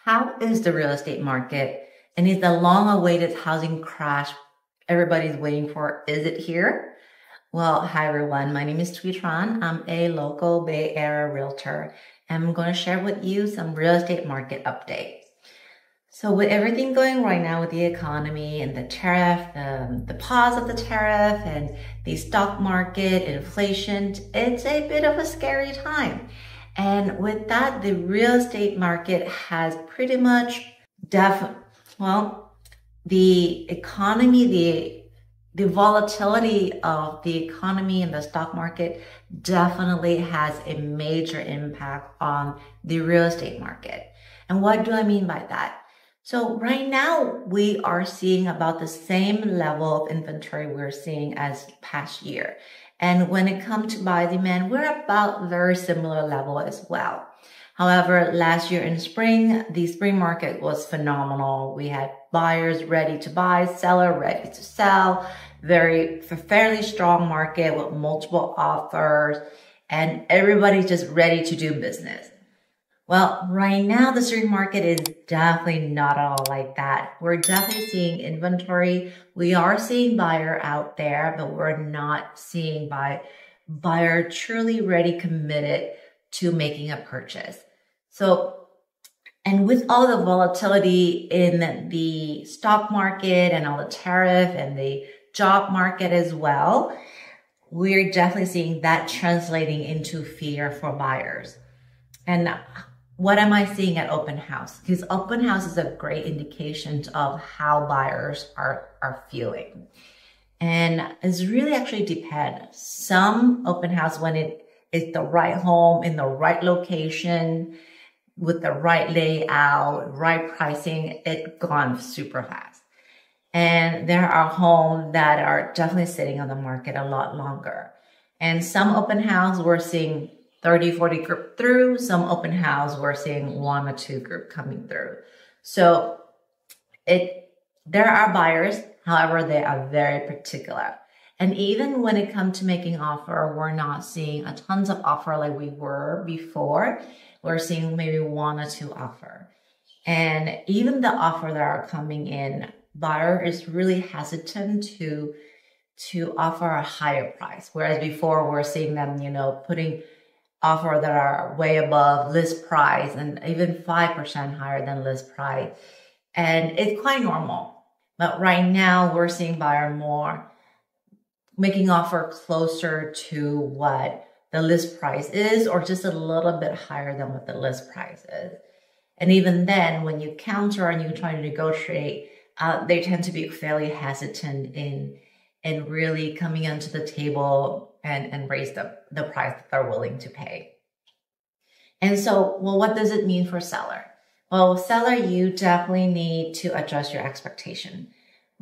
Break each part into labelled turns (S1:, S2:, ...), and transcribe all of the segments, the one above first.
S1: How is the real estate market? And is the long-awaited housing crash everybody's waiting for, is it here? Well, hi everyone. My name is Tran. I'm a local Bay Area realtor, and I'm going to share with you some real estate market updates. So with everything going right now with the economy and the tariff, the pause of the tariff and the stock market, inflation, it's a bit of a scary time. And with that, the real estate market has pretty much the economy, the volatility of the economy and the stock market definitely has a major impact on the real estate market. And what do I mean by that? So right now we are seeing about the same level of inventory we're seeing as past year. And when it comes to buy demand, we're about very similar level as well. However, last year in spring, the spring market was phenomenal. We had buyers ready to buy, seller ready to sell, fairly strong market with multiple offers, and everybody's just ready to do business. Well, right now, the spring market is definitely not at all like that. We're definitely seeing inventory. We are seeing buyer out there, but we're not seeing buyer truly ready, committed to making a purchase. So, and with all the volatility in the stock market and all the tariff and the job market as well, we're definitely seeing that translating into fear for buyers. And what am I seeing at open house? Because open house is a great indication of how buyers are feeling. And it's really actually depends. Some open house, when it is the right home in the right location with the right layout, right pricing, it gone super fast. And there are homes that are definitely sitting on the market a lot longer. And some open house we're seeing 30, 40 group through. Some open house, we're seeing 1 or 2 group coming through. So there are buyers, however, they are very particular. And even when it comes to making offer, we're not seeing a tons of offer like we were before. We're seeing maybe 1 or 2 offer. And even the offer that are coming in, buyer is really hesitant to offer a higher price. Whereas before we're seeing them, putting offer that are way above list price and even 5% higher than list price. And it's quite normal. But right now we're seeing buyer more making offer closer to what the list price is, or just a little bit higher than what the list price is. And even then, when you counter and you try to negotiate, they tend to be fairly hesitant in really coming into the table and raise the price that they're willing to pay. And so, well, what does it mean for seller? Well, seller, you definitely need to adjust your expectation.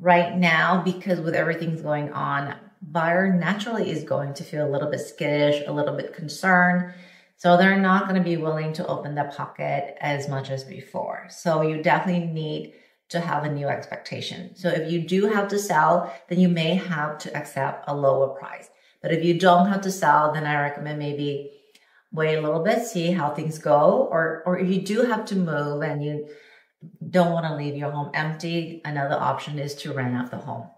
S1: Right now, because with everything's going on, buyer naturally is going to feel a little bit skittish, a little bit concerned. So they're not going to be willing to open the pocket as much as before. So you definitely need to have a new expectation. So if you do have to sell, then you may have to accept a lower price. But if you don't have to sell, then I recommend maybe wait a little bit, see how things go. Or if you do have to move and you don't want to leave your home empty, another option is to rent out the home.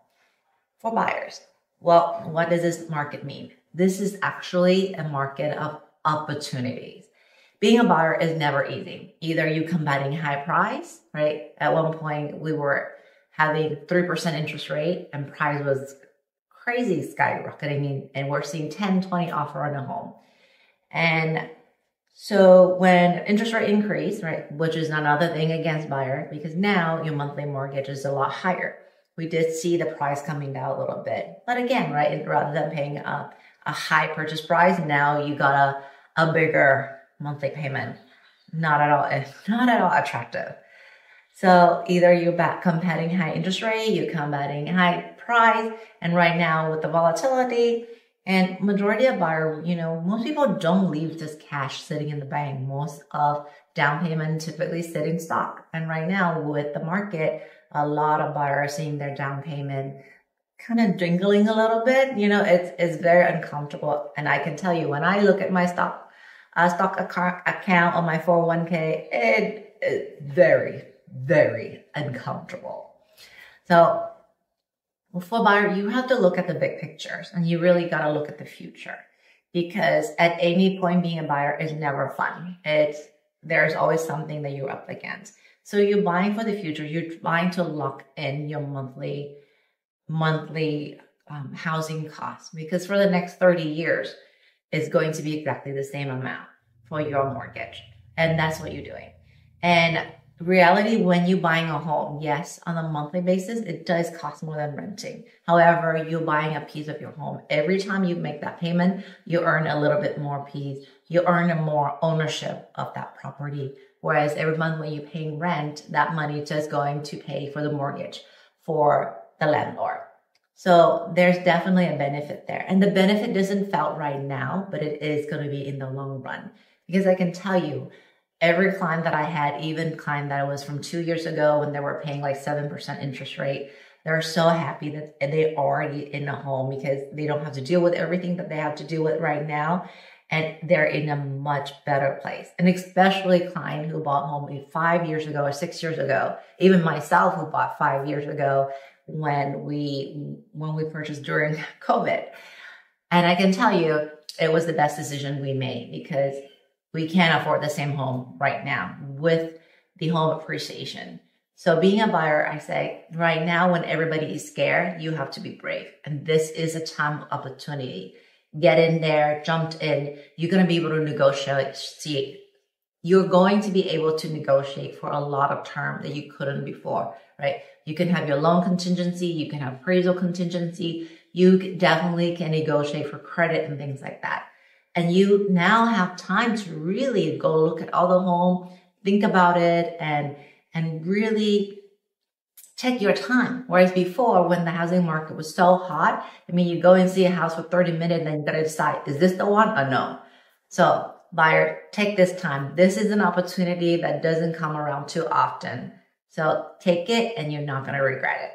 S1: For buyers, well, what does this market mean? This is actually a market of opportunities. Being a buyer is never easy. Either you combating high price, right? At one point, we were having 3% interest rate and price was crazy skyrocketing, and we're seeing 10, 20 offer on a home. And so when interest rate increase, right, which is another thing against buyer, because now your monthly mortgage is a lot higher. We did see the price coming down a little bit. But again, right, rather than paying a high purchase price, now you got a bigger monthly payment. Not at all attractive. So either you're combating high interest rate, you're combating high price, and right now with the volatility and majority of buyer, most people don't leave this cash sitting in the bank. Most of down payment typically sit in stock. And right now with the market, a lot of buyers are seeing their down payment kind of dwindling a little bit. It's very uncomfortable. And I can tell you, when I look at my stock account on my 401k, is very, very uncomfortable. So for buyer, you have to look at the big pictures, and you really got to look at the future, because at any point being a buyer is never fun. There's always something that you're up against. So you're buying for the future. You're buying to lock in your monthly housing costs, because for the next 30 years, it's going to be exactly the same amount for your mortgage. And that's what you're doing. And reality, when you're buying a home, yes, on a monthly basis, it does cost more than renting. However, you're buying a piece of your home. Every time you make that payment, you earn a little bit more piece. You earn a more ownership of that property. Whereas every month when you're paying rent, that money is just going to pay for the mortgage for the landlord. So there's definitely a benefit there. And the benefit doesn't felt right now, but it is going to be in the long run. Because I can tell you, every client that I had, even client that was from 2 years ago when they were paying like 7% interest rate, they're so happy that they're already in a home, because they don't have to deal with everything that they have to deal with right now. And they're in a much better place. And especially client who bought home 5 years ago or 6 years ago, even myself who bought 5 years ago when we purchased during COVID. And I can tell you, it was the best decision we made, because we can't afford the same home right now with the home appreciation. So being a buyer, I say right now, when everybody is scared, you have to be brave. And this is a time of opportunity. Get in there, jumped in. You're going to be able to negotiate. You're going to be able to negotiate for a lot of term that you couldn't before, right? You can have your loan contingency. You can have appraisal contingency. You definitely can negotiate for credit and things like that. And you now have time to really go look at all the home, think about it, and really take your time. Whereas before, when the housing market was so hot, I mean, you go and see a house for 30 minutes, then you got to decide, is this the one or no? So buyer, take this time. This is an opportunity that doesn't come around too often. So take it, and you're not going to regret it.